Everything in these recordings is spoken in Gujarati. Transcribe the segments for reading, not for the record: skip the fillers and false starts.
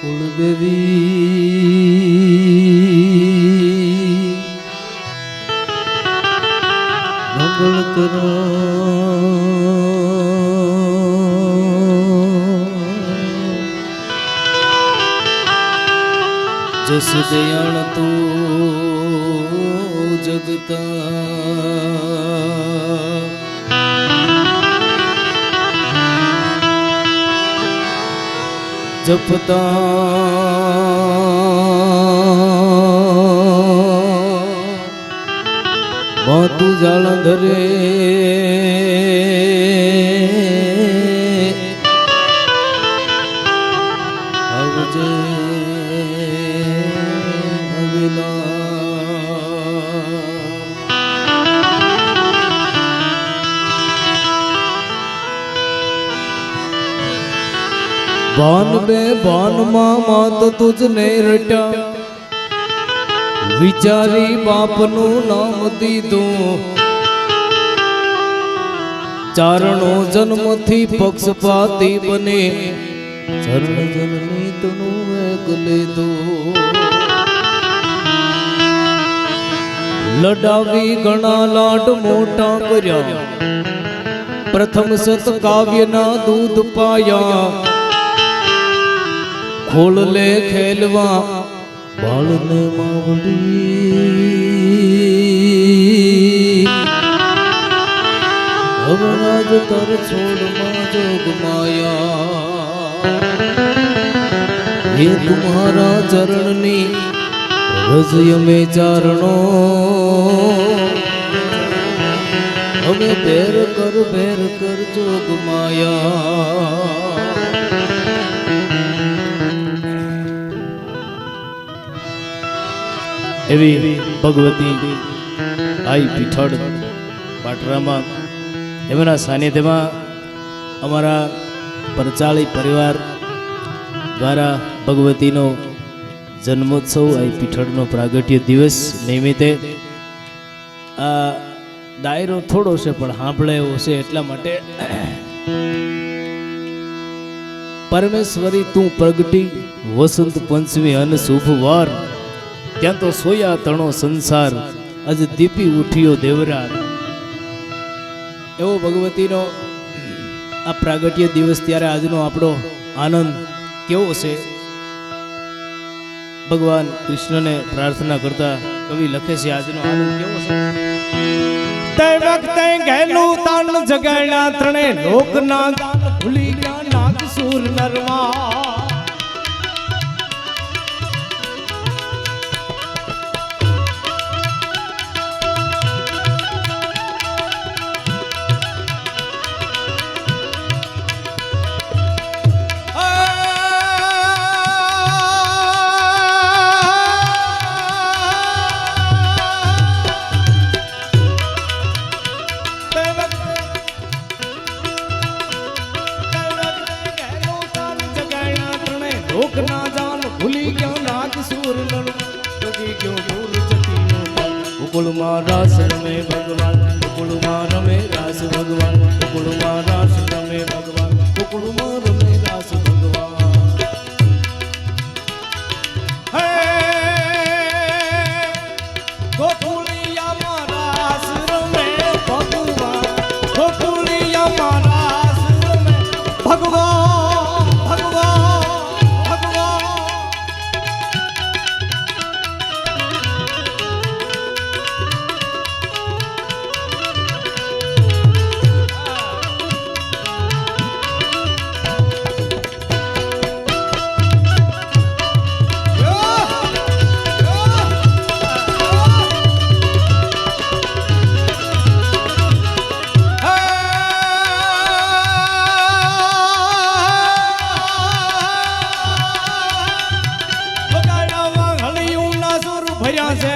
કુળદેવી મંગળ કરો જસ દયાળ તું જગતા જપતા માતું જાળંધરે આવજે बान बे बान मात तुझने रटा विचारी बापनु नाम दीदो चारणो जन्म थी पक्षपाती बने चरण जननी तनु गले दो लडावी गणा लाड मोटा कर्या प्रथम सत काव्य ना दूध पाया खोल ले खेलवा बाल ने मावड़ी अब राज कर छोड़ जोग माया ये तुम्हारा चरणनी हृदय में चारणो हमें बैर कर जोग माया एवी भगवती आई पीठड़ पाटरामा एमना सानिध्यमां अमारा परचाळी परिवार द्वारा भगवतीनो जन्मोत्सव आई पीठड़नो प्रागट्य दिवस निमित्ते आ डायरो थोड़ो छे पण सांभळे एवो छे એટલા માટે परमेश्वरी तू प्रगटी वसंत पंचमी अन शुभवार त्या तो सोया तणो संसार अज दीपी उठियो देवरार एवो भगवतीनो आ प्रागट्य दिवस त्यारे आजनो आपणो आनंद केवो छे भगवान कृष्ण ने प्रार्थना करता कवि लखे छे आजनो आनंद केवो छे ते वखते गैलू तान जगाड़ा त्रणेय लोकना भूली गया नाग सूर नरवा लोक ना जान भूली क्यों नाग सूर नर कभी क्यों दूर जती उकुल मारा सर में भगवान उकुल मार में रास भगवान उकुल मारा सर में भगवान उकुल मार में रास भगवान हे गोकुलिया मारा सर में भगवान गोकुलिया मारा सर में भगवान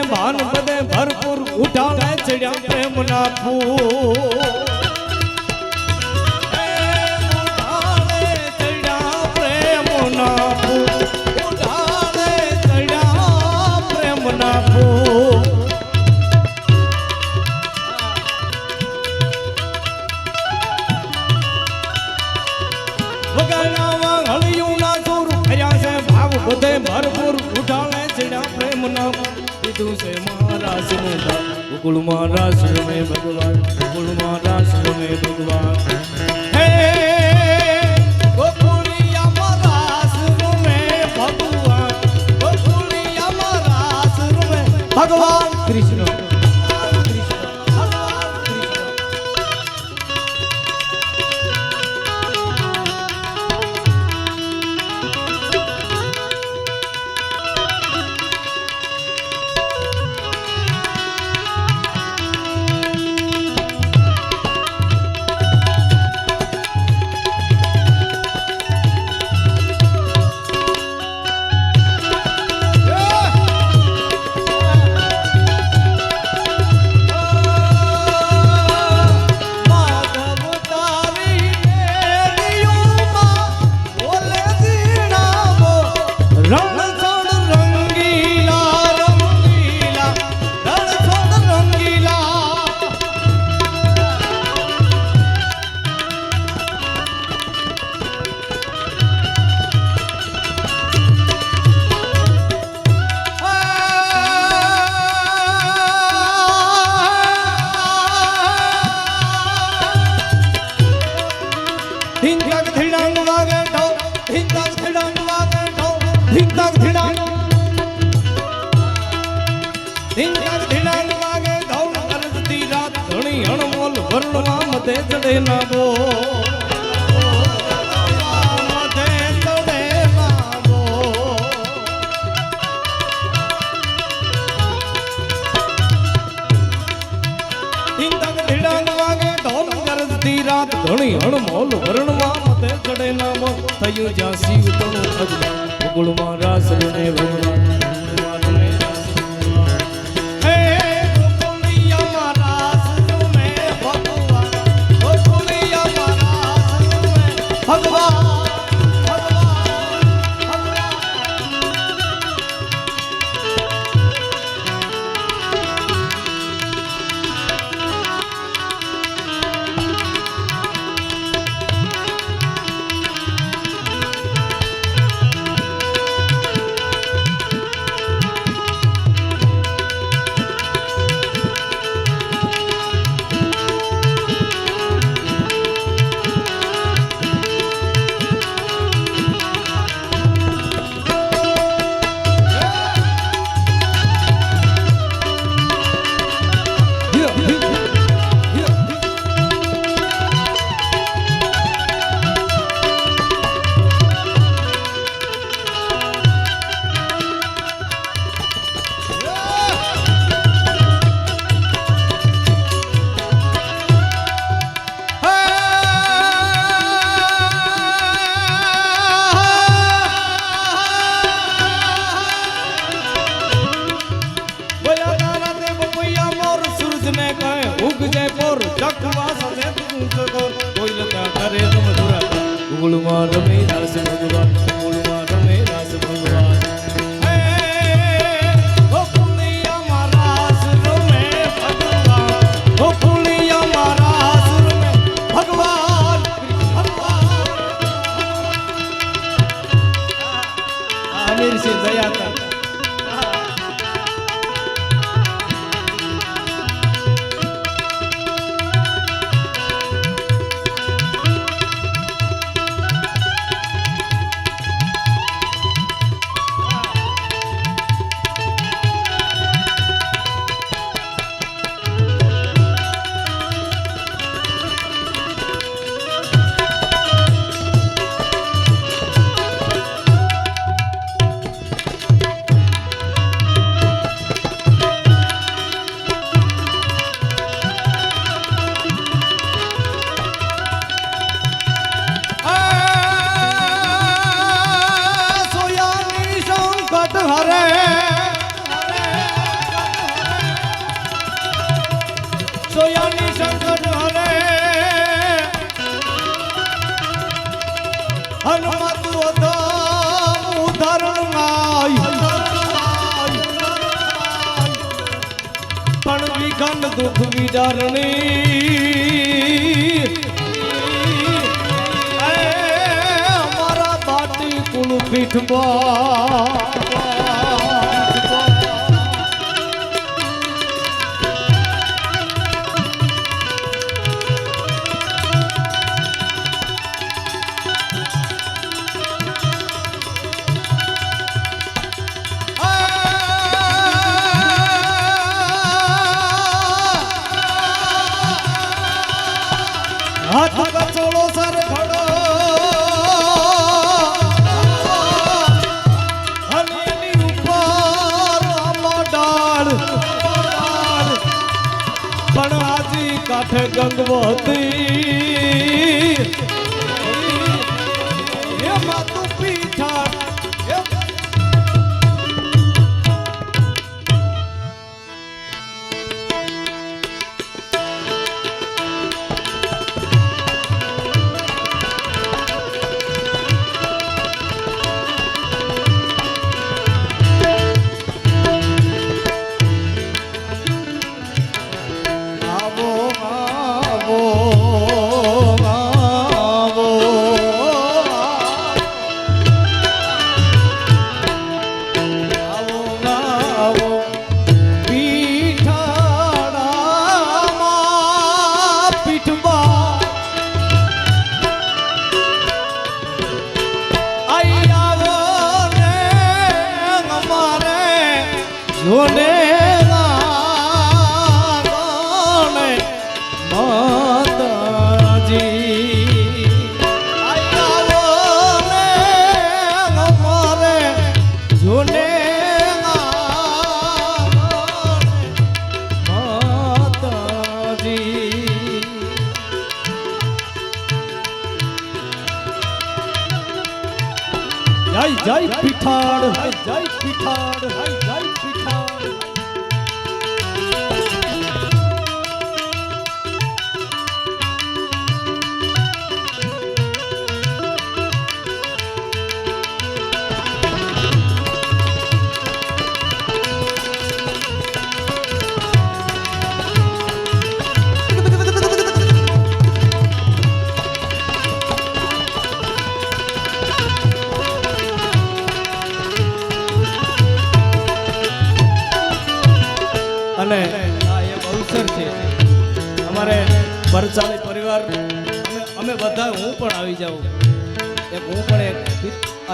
भान बदे भरपूर उठा चढ़िया प्रेम ना फूल चढ़िया प्रेम ना फूल चढ़िया प्रेम ना फूल वगैरह हलियों ना दूर भरिया से भाव બધે ભરપૂર ઉઠાણે ચડ્યા પ્રેમ ના કીધું છે મહારાજ નું દાન ગોકુળમાં રાસ રમે ભગવાન ગોકુળમાં રાસ રમે ભગવાન હે ગોકુળિયામાં રાસ રમે ભગવાન ગોકુળિયામાં રાસ રમે ભગવાન કૃષ્ણ ચડે ના બો મધે ચડે ના બો હિંદક ધીડાંગ વાગે ઢોલ ગરજતી રાત ઘણી હણમોલ વર્ણમાં મધે ચડે ના બો થયું જ્યાં શિવ તણું અજના ગોકુળમાં રાસ રમે ભગવાન ગોકુળમાં રમે રાસ ભગવાન ગોકુળમાં રમે રાસ ભગવાન ગોકુળિયામાં રાસ રમે ભગવાન ગોકુળિયામાં રાસ રમે ભગવાન આમિર સે દયા સોયાની સંકટ હરે હનુમત ઉદાહરણ પણ વિઘન દુઃખ વિદારણી અમારા બાટી કુળ માતું પીઠ હાથ કચોળો સર ખડો હની ઉપર મોડાળ પણ આજી કાઠે ગંગવતી હે માતું પીઠા જોને માતાજી આવો ને અમારે જોને માતાજી જય જય પીઠાડ જય પીઠાડ જય પીઠાડ અને આ એક અવસર છે અમારે પરચાલી પરિવાર અમે બધા હું પણ આવી જાઉં હું પણ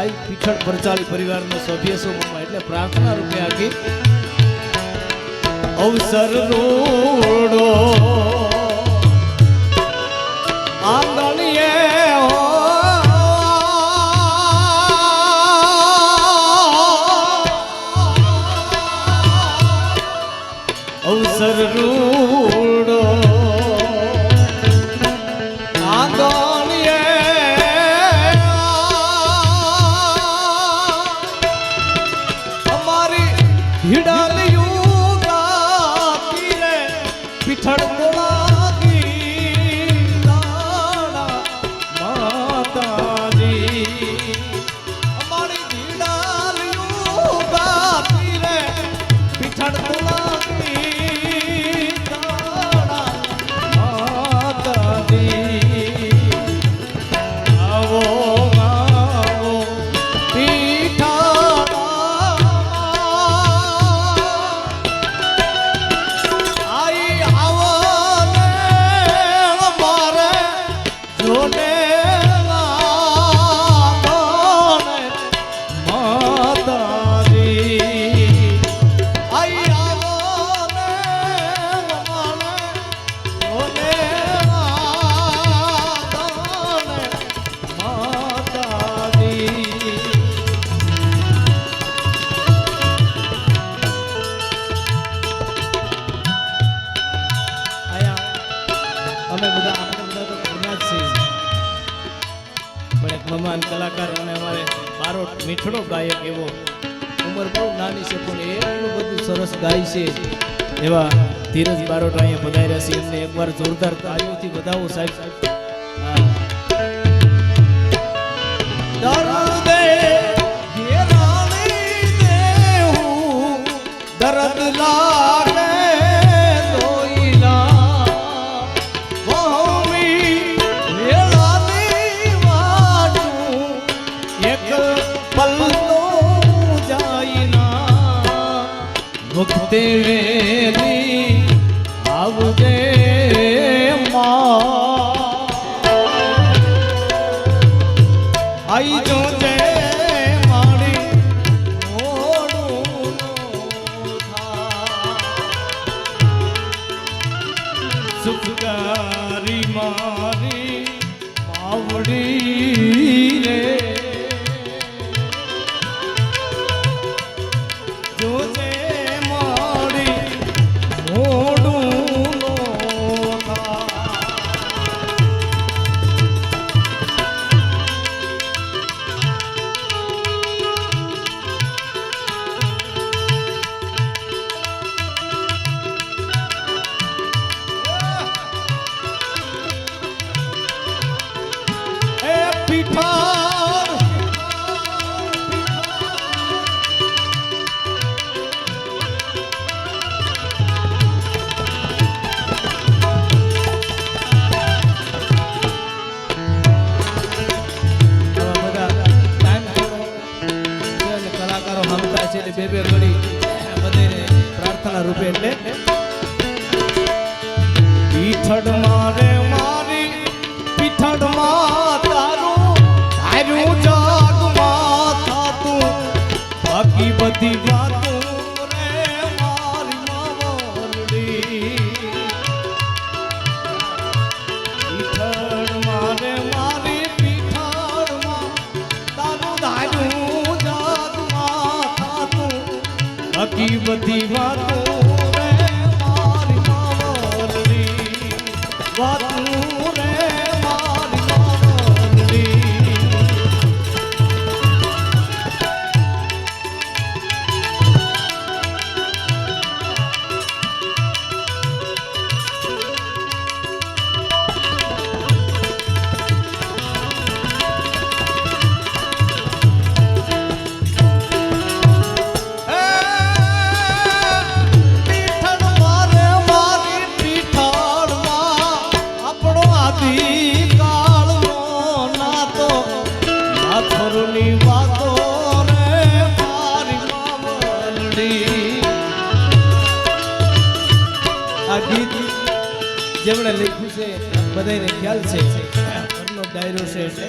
એક પીઠળ પરચાલી પરિવારનો સભ્ય છું એટલે પ્રાર્થના રૂપે આખી અવસર રોડો આંગણીએ અવસર રૂડો આંગણીએ અમારી હિડાલિયું ગાતી રે પીઠળ બોલાગી દાડા માતાજી અમારી હિડાલિયું ગાતી રે પીઠળ મહાન કલાકાર અને અમારે બારોટ મીઠડો ગાયક એવો ઉંમર બહુ નાની છે પણ એટલું બધું સરસ ગાય છે એવા ધીરજ બારોટ અહીંયા પધાર્યા છે એમને એકવાર જોરદાર તાળીઓથી વધાવો સાહેબ દર્દ લાગે વખતે વેલી આવજે આઈ જોજે મારી મોડું સુખકારી મારી માવડી રે જોજે મારી મોડું નો બે ઘડી બધે પ્રાર્થના રૂપે એટલે પીઠડ મારે મારી પીઠડ માં તારું ધાર્યું જાગમાં થાતું બાકી બધી વાતો રે મારી માવડી પીઠડ મારે મારી પીઠડ માં તારું ધાર્યું બાકી બધી વાતો રે મારી માવડી વાતો રે મારી માવડી જેમણે લખ્યું છે બધાને ખ્યાલ છે ઘરનો ડાયરો છે એટલે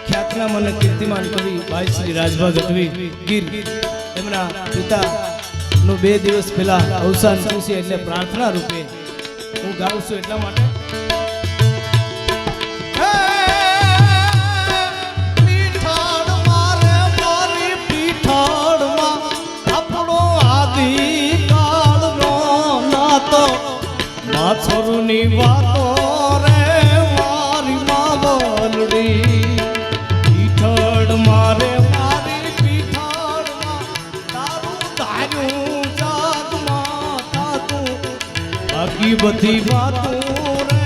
ખ્યાતના મને કીર્તિમાન કવિ ભાઈ શ્રી રાજભા ગઢવી ગીર એમના પિતાનું 2 દિવસ પહેલા અવસાન થયું છે એટલે પ્રાર્થના રૂપે હું ગાઉં છું એટલા માટે માથુરની વાતો રે મારી માવલડી પીઠડ મારે મારી પીઠડમાં તારું ધાર્યું જાગમાં થાતું બાકી બધી વાતો રે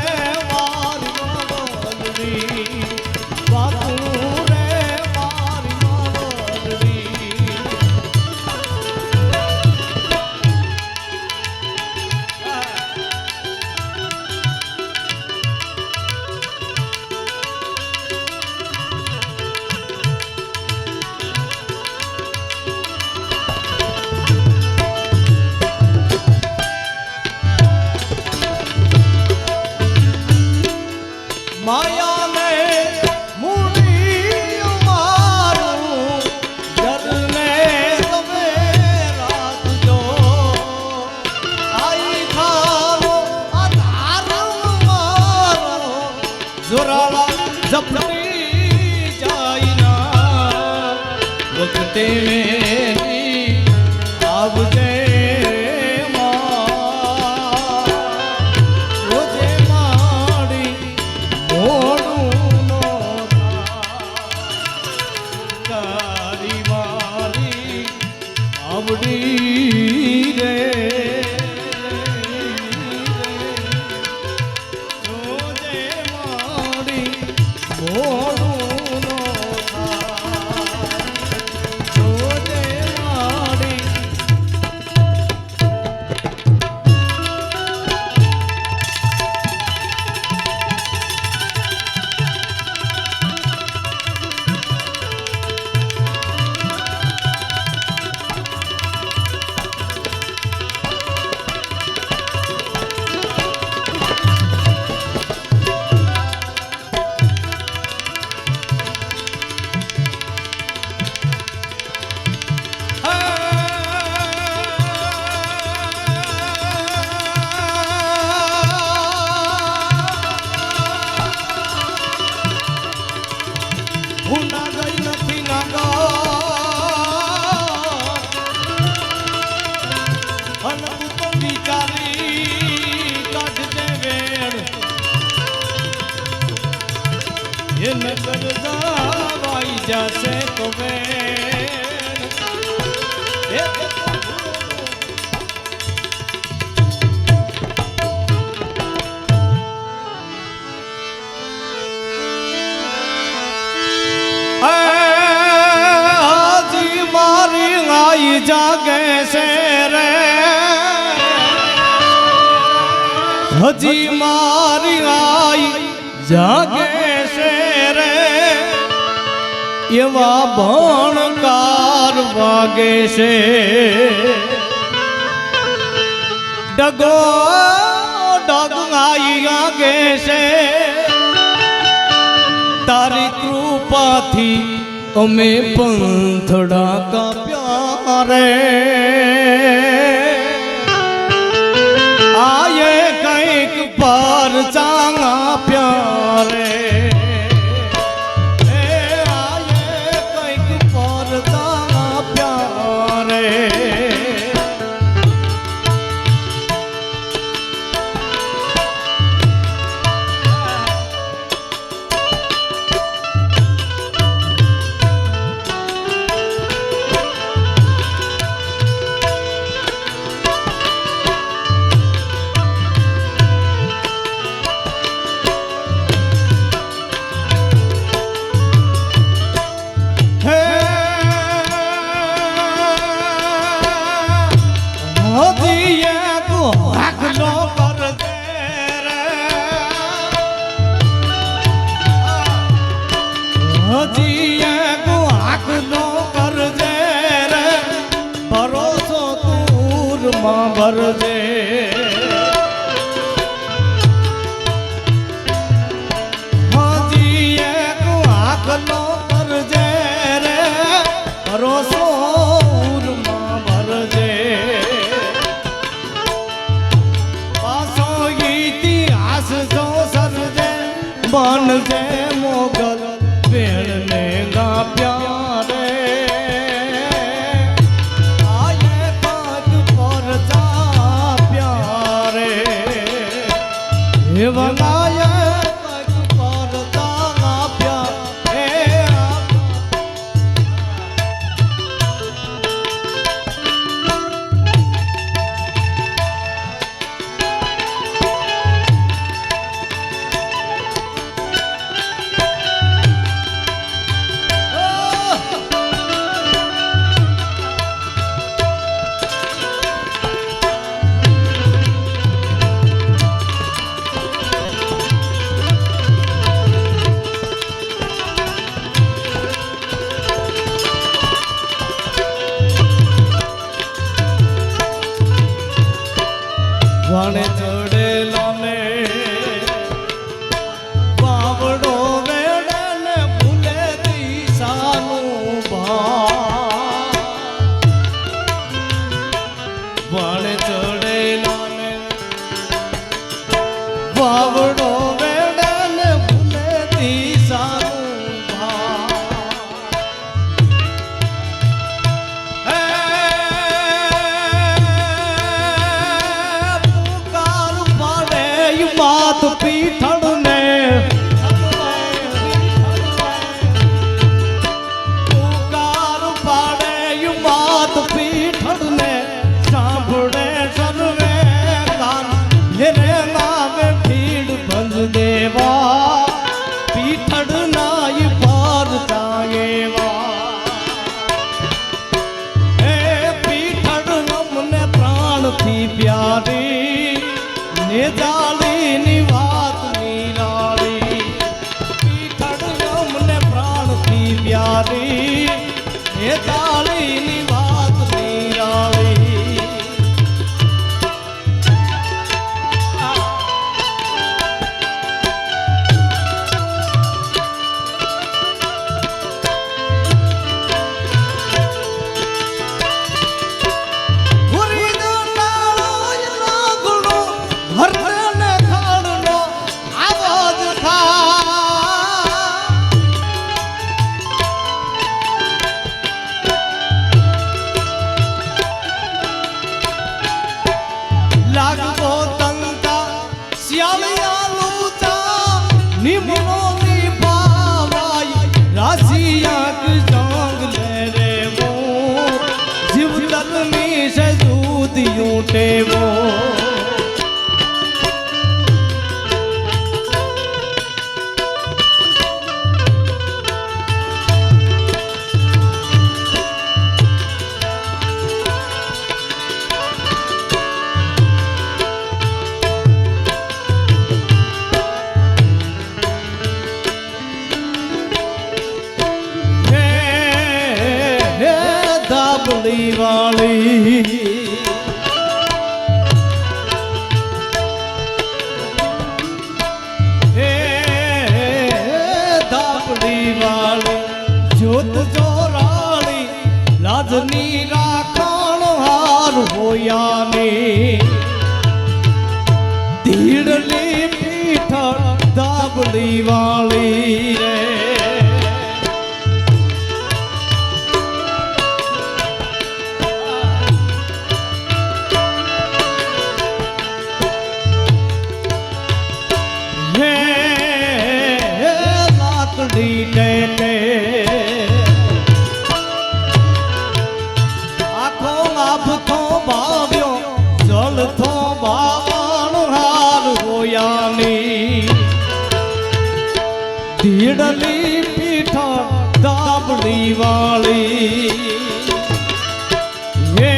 મારી માવલડી વાતો રે મારી માવલડી માયા ને મુડી મારું જરને તમે રાખજો આઈ થારો આધાર મારો જોરાળા જપટી જાયના વખતે આવજે મોડું નો થાય જોજે હું ના ગઈ નથી નાગા અને તું તો વિચારી કાઢજે વેણ એ નગર દાવાઈ જશે તો વેણ એ હાજી મારી આઈ જાગે છે રે હજી મારી આઈ જાગે છે રે એવા ભણકાર વાગે છે ડગો ડગાઈ આગે છે તારી કૃપાથી અમે પંથડા કાપ્યા રે આયે કંઈક પર ચાંગા પ્યારે આયે કંઈક પર ચાંગા પ્યારે ભરજે હાજી એક આખલો કરજે રે ભરોસો ઉરમાં ભરજે પાછો ઇતિહાસ જો સરજે બનજે મોગલ વેણને ગાપ્યા રે વાણે ચડેલો ને બાવડો વેડે ને ભૂલે દિશાનું વાણે ચડેલો ને બાવડો વેડે ને ભૂલે દિશાનું માત પીઠળ ને પુકાર પાડે માત પીઠળ ને સાંભળે સર્વે કાન હેરે નામે ભીડ બંધ દેવા પીઠળ નાય પર જાયેવા હે પીઠળ અમને પ્રાણથી પ્યારી ને જાળીની વાત નિરાળી પીઠળ અમને પ્રાણથી પ્યારી ને જાળીની વાત નિરાળી દેવો વાળી હે દાપડી વાળી જોત ચોરાળી લાજની રાખણ હાર હોયાની ધીડલી પીઠળ દાબડી વાળી રે આખો લાભ થો ભાવ્યો જલ થો બાવણ હાર હોયાની ધીડલી પીઠ દાબડી વાળી હે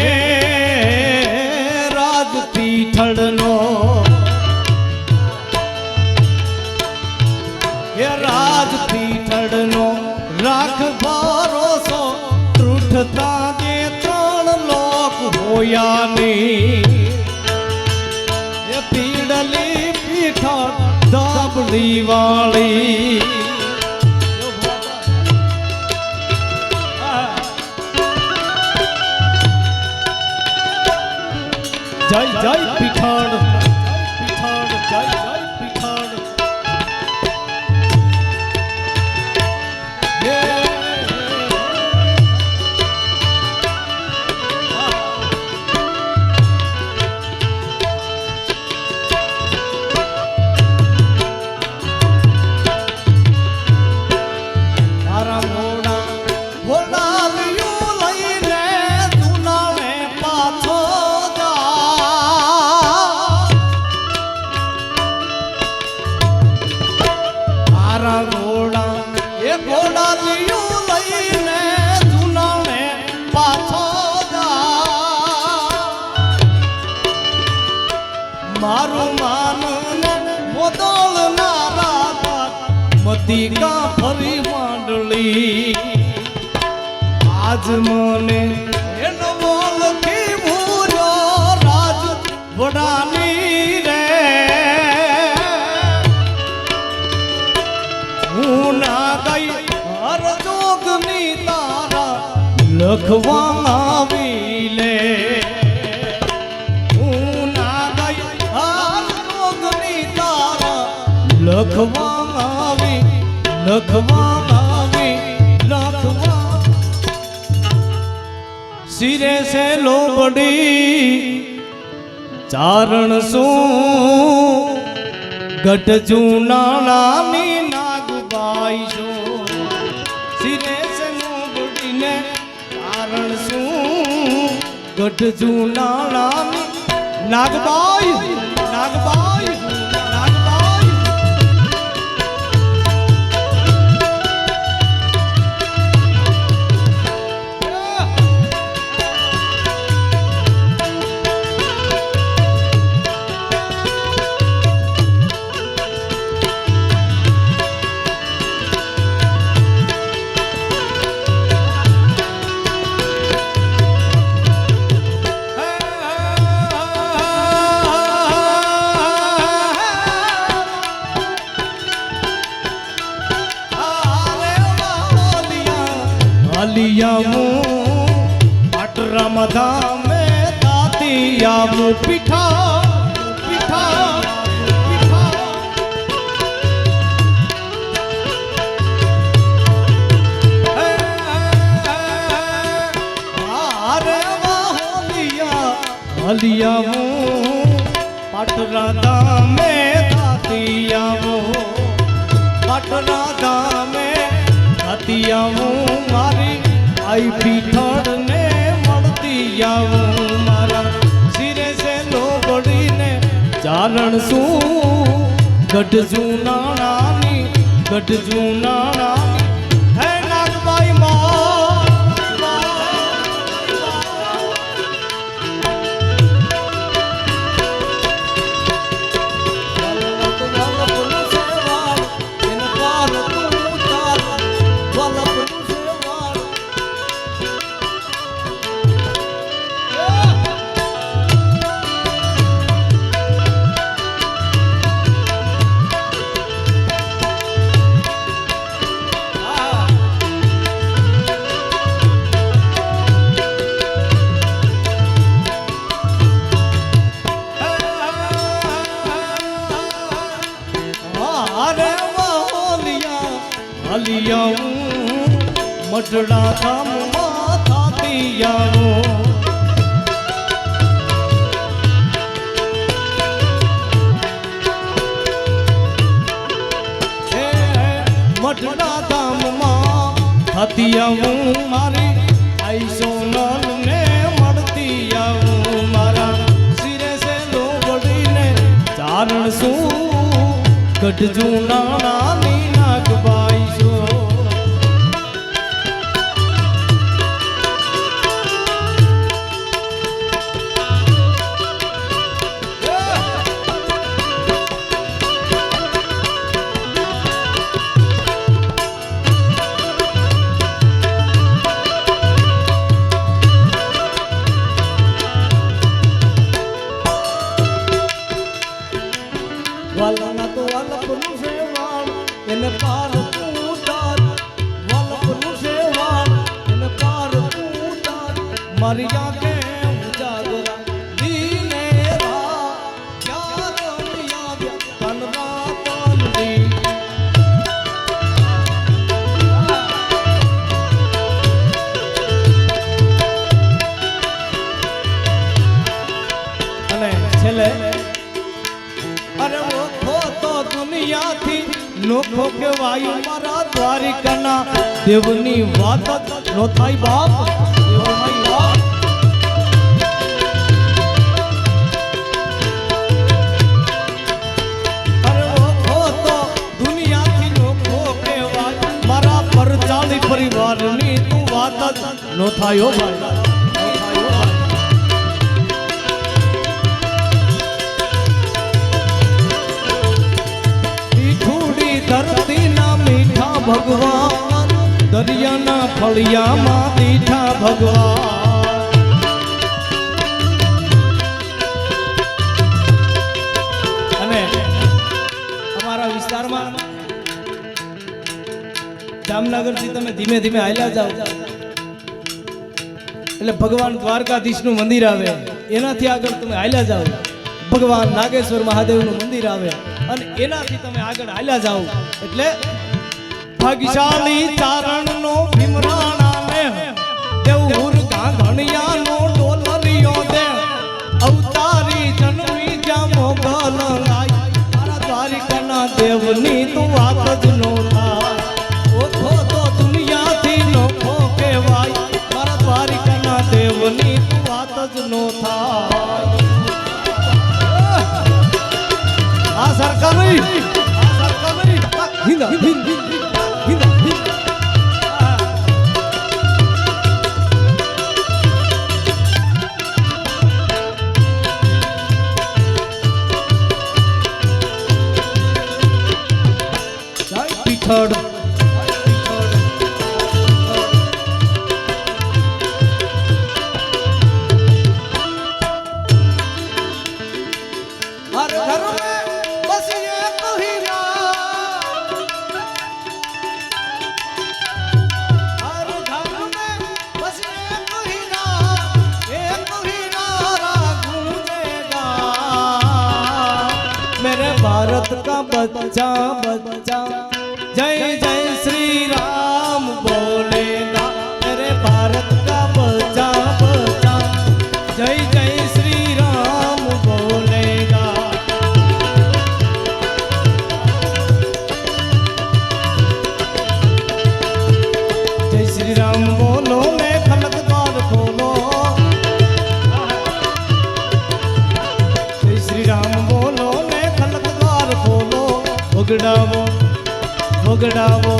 રાજ પીઠળનો રાજ પીઠળનો રાખ ભરોસો ત્રુઠતા જે ત્રણ લોક હોયાની પીડલી પીઠળ દાબડી વાળી જય જય પીઠળ પીઠળ જય જય પીઠળ મારું માન મોદળ નારા મતિકા ફરી માંડલી આજ મને એનો બોલ થી ભૂલ્યો રાજ વડાની રે હું ના ગઈ હર જોગની તારા લખવા આવી લે લખવા આવી સિરે સે લોબડી ચારણ શું ગઢ જૂનાની નાગબાઈ શું સિરે સે લોબડી ને ચારણ શું ગઢ જૂનાની નાગબાઈ નાગબાઈ पाटरा मधा में तातिया पिठा पिठा पिठा अरे हलिया पाटरा धाम में तातिया पाटरा धाम में तातिया मारी आई पीठड़ ने મળતી આવું મારા સિરે સે લોબડીને ચારણ શું ગઢ નાણાની ગઢ નાણાની હે નાગબાઈ મઢડા ધામમાં થાતી આવો મઢડા ધામમાં થાતી આવું મારી આઈસો નલને મળતી આવું મારા શિરે સે લોબડીને ચારણ શું ગઢ નાણાની નાગબાઈ છો વાલના તો વાલપનું છે વાળ એને પાર ઉતાર વાલપનું છે વાળ એને પાર ઉતાર મારી આંખે ઉજાગરા દીને રા યાર યાદ કન રાતની અને છેલ્લે અરે ઓખો તો દુનિયાથી નોખો કેવાય મારા દ્વારિકાના દેવની વાત નો થાય બાપ દેવની વાત અરે ઓખો તો દુનિયાથી નોખો કેવાય મારા પરચાળી પરિવારની તું વાત નો થાય ભાઈ ધરતી ના મીઠા ભગવાન દરિયાના ફળિયામાં મીઠા ભગવાન અને અમારા વિસ્તારમાં જામનગરથી તમે ધીમે ધીમે હાલ્યા જાઓ એટલે ભગવાન દ્વારકાધીશનું મંદિર આવે એનાથી આગળ તમે હાલ્યા જાઓ ભગવાન નાગેશ્વર મહાદેવનું મંદિર આવે અને એનાથી તમે આગળ હાલ્યા જાઓ એટલે ભાગ્યશાળી ચારણનો ભીમરાણાને દેવહુર ગાંધણિયાનો ડોલરિયો દે અવતારી જન્મી જા મોગલ લાય મારા દ્વારિકાના દેવની તું વાત જ નો થાય ઓખો તો દુનિયાથી નોખો કહેવાય મારા દ્વારિકાના દેવની તું વાત જ નો થાય આ સરકાર નહીં હિંદા હિંદા પીઠડ हर घर में बस ये तो ही हर घर में बस ये तो ही नारा गूंजेगा मेरे भारत का बच्चा बच्चा जय जय श्री राम बोलेगा मेरे भारत का बच्चा बच्चा जय जय श्री राम बोलेगा जय श्री राम बोलो मैं खलक द्वार खोलो વગડાવો વગડાવો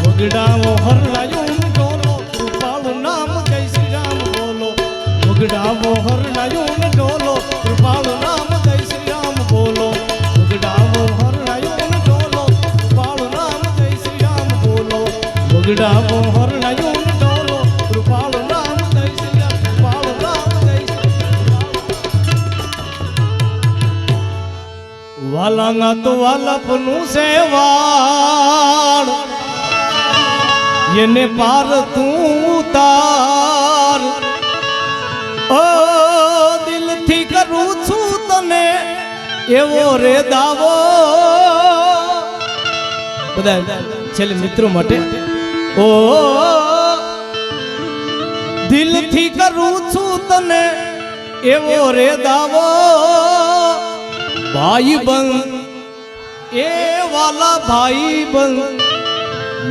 વગડાવો હરણાયું ડોલો કૃપાળુ નામ જય શ્રી રામ બોલો વગડાવો હરણાયું ડોલો કૃપાળુ નામ જય શ્રી રામ બોલો વગડાવો હરણાયું ડોલો કૃપાળુ નામ જય શ્રી રામ બોલો વગડાવો હરણાયું ડોલો કૃપાળુ નામ જય શ્રી રામ કૃપાળુ નામ જય શ્રી વાલાના તો વાલપનું સેવાળ એને પાર તું ઉતાર ઓ દિલથી કરું છું તને એવો રે દાવો બધા છેલ્લે મિત્રો માટે ઓ દિલથી કરું છું તને એવો રે દાવો ભાઈ બંધ એ વાલા ભાઈ બંધ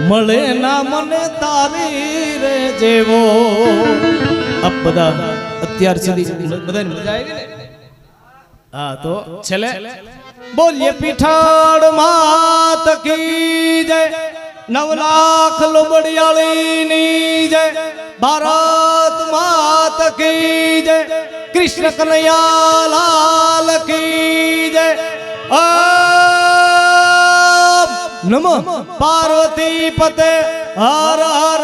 મળે ના મને તારી રે જેવો આ બધા અત્યાર સુધી બધાને મજા આવી ને હા તો છેલ્લે બોલીએ પીઠાડ માત કી જય 9 લાખ લોબડિયાળીની જય ભારત માત કી જય કૃષ્ણ કનૈયા લાલ કી જય નમઃ પાર્વતી પતે હર હર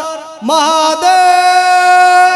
મહાદેવ